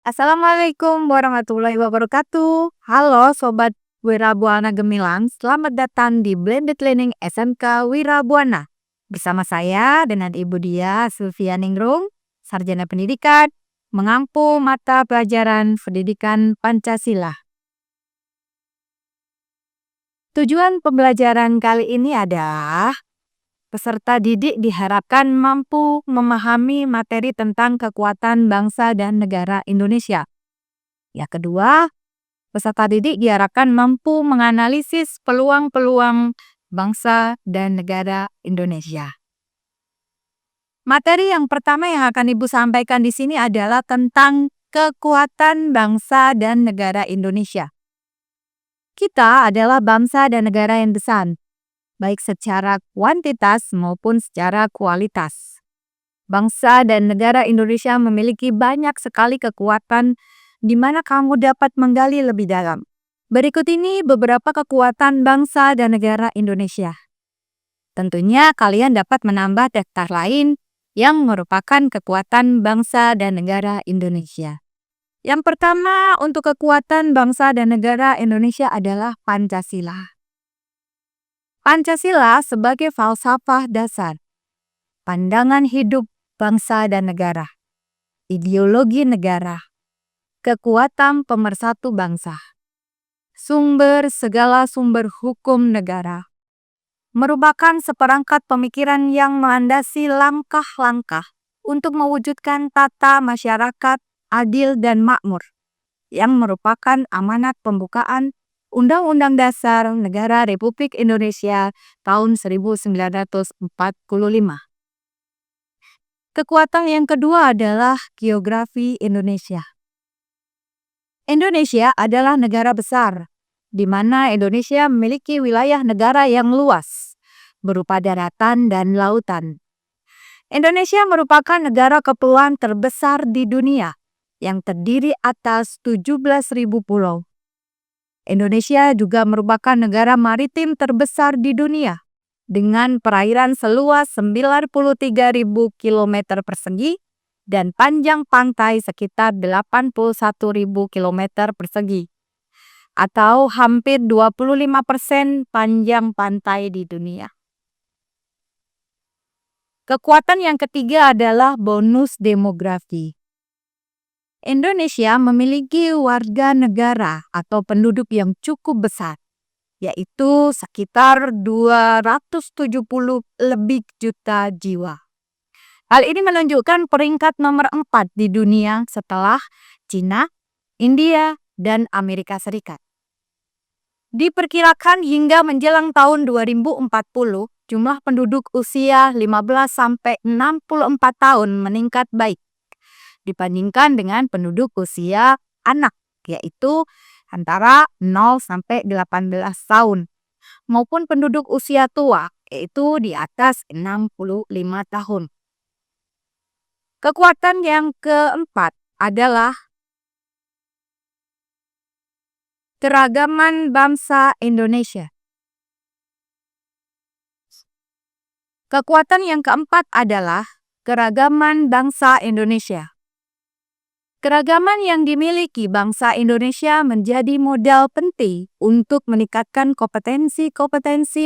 Assalamualaikum warahmatullahi wabarakatuh. Halo Sobat Wirabuana Gemilang, selamat datang di Blended Learning SMK Wirabuana. Bersama saya dengan Ibu Dia Sylvia Ningrum, Sarjana Pendidikan, mengampu mata pelajaran pendidikan Pancasila. Tujuan pembelajaran kali ini adalah peserta didik diharapkan mampu memahami materi tentang kekuatan bangsa dan negara Indonesia. Yang kedua, peserta didik diharapkan mampu menganalisis peluang-peluang bangsa dan negara Indonesia. Materi yang pertama yang akan Ibu sampaikan di sini adalah tentang kekuatan bangsa dan negara Indonesia. Kita adalah bangsa dan negara yang besar, baik secara kuantitas maupun secara kualitas. Bangsa dan negara Indonesia memiliki banyak sekali kekuatan di mana kamu dapat menggali lebih dalam. Berikut ini beberapa kekuatan bangsa dan negara Indonesia. Tentunya kalian dapat menambah daftar lain yang merupakan kekuatan bangsa dan negara Indonesia. Yang pertama untuk kekuatan bangsa dan negara Indonesia adalah Pancasila. Pancasila sebagai falsafah dasar, pandangan hidup bangsa dan negara, ideologi negara, kekuatan pemersatu bangsa, sumber segala sumber hukum negara, merupakan seperangkat pemikiran yang melandasi langkah-langkah untuk mewujudkan tata masyarakat adil dan makmur, yang merupakan amanat pembukaan Undang-Undang Dasar Negara Republik Indonesia tahun 1945. Kekuatan yang kedua adalah geografi Indonesia. Indonesia adalah negara besar, di mana Indonesia memiliki wilayah negara yang luas, berupa daratan dan lautan. Indonesia merupakan negara kepulauan terbesar di dunia, yang terdiri atas 17.000 pulau. Indonesia juga merupakan negara maritim terbesar di dunia dengan perairan seluas 93.000 km persegi dan panjang pantai sekitar 81.000 km persegi atau hampir 25% panjang pantai di dunia. Kekuatan yang ketiga adalah bonus demografi. Indonesia memiliki warga negara atau penduduk yang cukup besar, yaitu sekitar 270 lebih juta jiwa. Hal ini menunjukkan peringkat nomor 4 di dunia setelah Cina, India, dan Amerika Serikat. Diperkirakan hingga menjelang tahun 2040, jumlah penduduk usia 15-64 tahun meningkat baik dibandingkan dengan penduduk usia anak, yaitu antara 0-18 tahun, maupun penduduk usia tua, yaitu di atas 65 tahun. Kekuatan yang keempat adalah keragaman bangsa Indonesia. Kekuatan yang keempat adalah keragaman bangsa Indonesia. Keragaman yang dimiliki bangsa Indonesia menjadi modal penting untuk meningkatkan kompetensi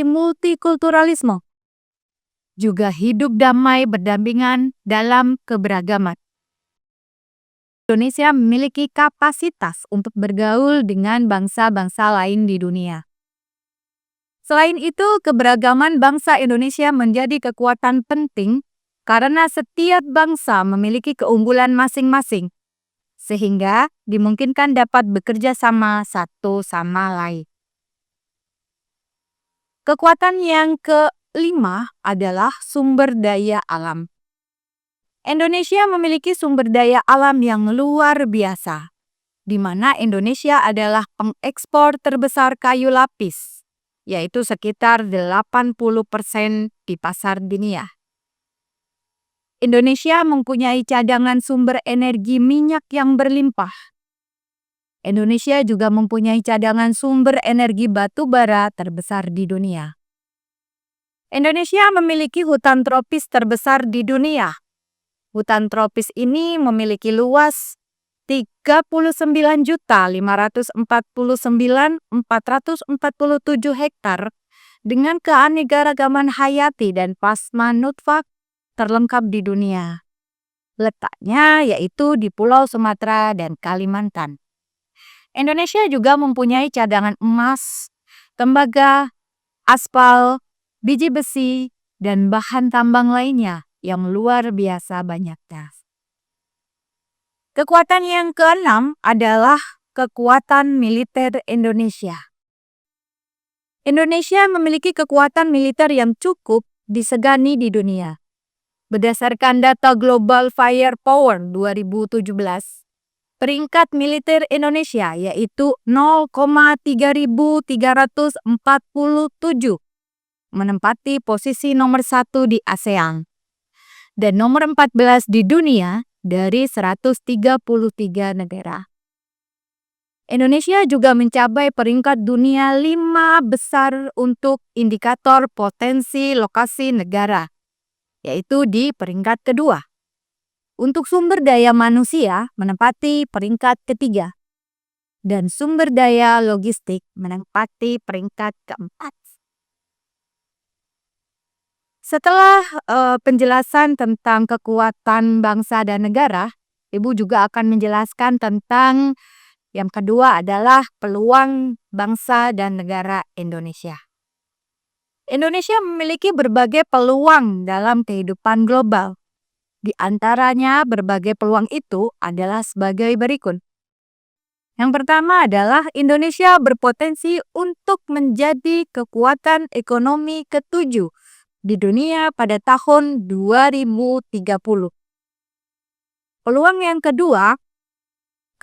multikulturalisme. Juga hidup damai berdampingan dalam keberagaman. Indonesia memiliki kapasitas untuk bergaul dengan bangsa-bangsa lain di dunia. Selain itu, keberagaman bangsa Indonesia menjadi kekuatan penting karena setiap bangsa memiliki keunggulan masing-masing, sehingga dimungkinkan dapat bekerja sama satu sama lain. Kekuatan yang kelima adalah sumber daya alam. Indonesia memiliki sumber daya alam yang luar biasa, di mana Indonesia adalah pengekspor terbesar kayu lapis, yaitu sekitar 80% di pasar dunia. Indonesia mempunyai cadangan sumber energi minyak yang berlimpah. Indonesia juga mempunyai cadangan sumber energi batu bara terbesar di dunia. Indonesia memiliki hutan tropis terbesar di dunia. Hutan tropis ini memiliki luas 39.549.447 hektar dengan keanekaragaman hayati dan plasma nutfah terlengkap di dunia. Letaknya yaitu di Pulau Sumatera dan Kalimantan. Indonesia juga mempunyai cadangan emas, tembaga, aspal, biji besi, dan bahan tambang lainnya yang luar biasa banyaknya. Kekuatan yang keenam adalah kekuatan militer Indonesia. Indonesia memiliki kekuatan militer yang cukup disegani di dunia. Berdasarkan data Global Firepower 2017, peringkat militer Indonesia yaitu 0,3347, menempati posisi nomor 1 di ASEAN dan nomor 14 di dunia dari 133 negara. Indonesia juga mencapai peringkat dunia 5 besar untuk indikator potensi lokasi negara, yaitu di peringkat kedua. Untuk sumber daya manusia menempati peringkat ketiga, dan sumber daya logistik menempati peringkat keempat. Setelah penjelasan tentang kekuatan bangsa dan negara, Ibu juga akan menjelaskan tentang yang kedua adalah peluang bangsa dan negara Indonesia. Indonesia memiliki berbagai peluang dalam kehidupan global. Di antaranya berbagai peluang itu adalah sebagai berikut. Yang pertama adalah Indonesia berpotensi untuk menjadi kekuatan ekonomi ketujuh di dunia pada tahun 2030. Peluang yang kedua,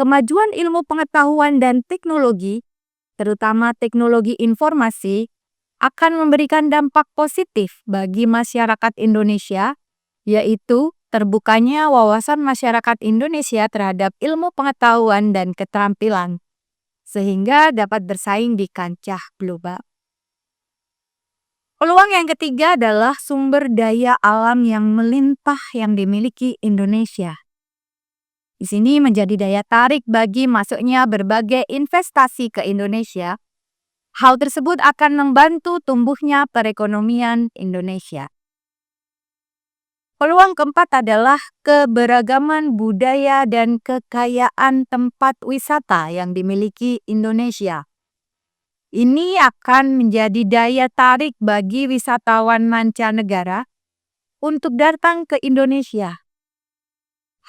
kemajuan ilmu pengetahuan dan teknologi, terutama teknologi informasi, akan memberikan dampak positif bagi masyarakat Indonesia, yaitu terbukanya wawasan masyarakat Indonesia terhadap ilmu pengetahuan dan keterampilan, sehingga dapat bersaing di kancah global. Peluang yang ketiga adalah sumber daya alam yang melimpah yang dimiliki Indonesia. Di sini menjadi daya tarik bagi masuknya berbagai investasi ke Indonesia. Hal tersebut akan membantu tumbuhnya perekonomian Indonesia. Peluang keempat adalah keberagaman budaya dan kekayaan tempat wisata yang dimiliki Indonesia. Ini akan menjadi daya tarik bagi wisatawan mancanegara untuk datang ke Indonesia.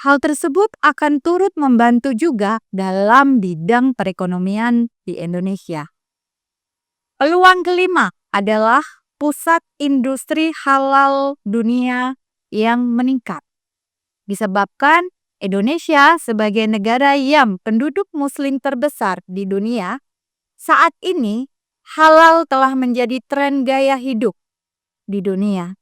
Hal tersebut akan turut membantu juga dalam bidang perekonomian di Indonesia. Peluang kelima adalah pusat industri halal dunia yang meningkat. Disebabkan Indonesia sebagai negara yang penduduk muslim terbesar di dunia, saat ini halal telah menjadi tren gaya hidup di dunia.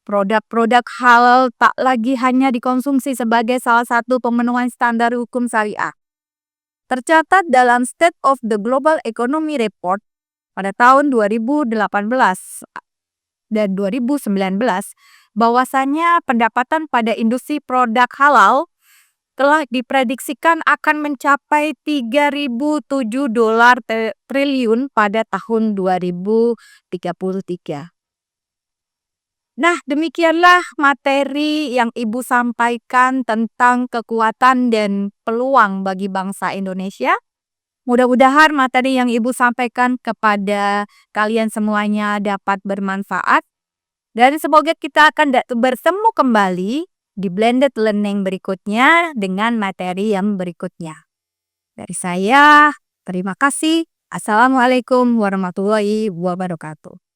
Produk-produk halal tak lagi hanya dikonsumsi sebagai salah satu pemenuhan standar hukum syariah. Tercatat dalam State of the Global Economy Report pada tahun 2018 dan 2019, bahwasannya pendapatan pada industri produk halal telah diprediksikan akan mencapai 3.007 dolar triliun pada tahun 2033. Nah, demikianlah materi yang Ibu sampaikan tentang kekuatan dan peluang bagi bangsa Indonesia. Mudah-mudahan materi yang Ibu sampaikan kepada kalian semuanya dapat bermanfaat. Dan semoga kita akan bertemu kembali di blended learning berikutnya dengan materi yang berikutnya. Dari saya, terima kasih. Assalamualaikum warahmatullahi wabarakatuh.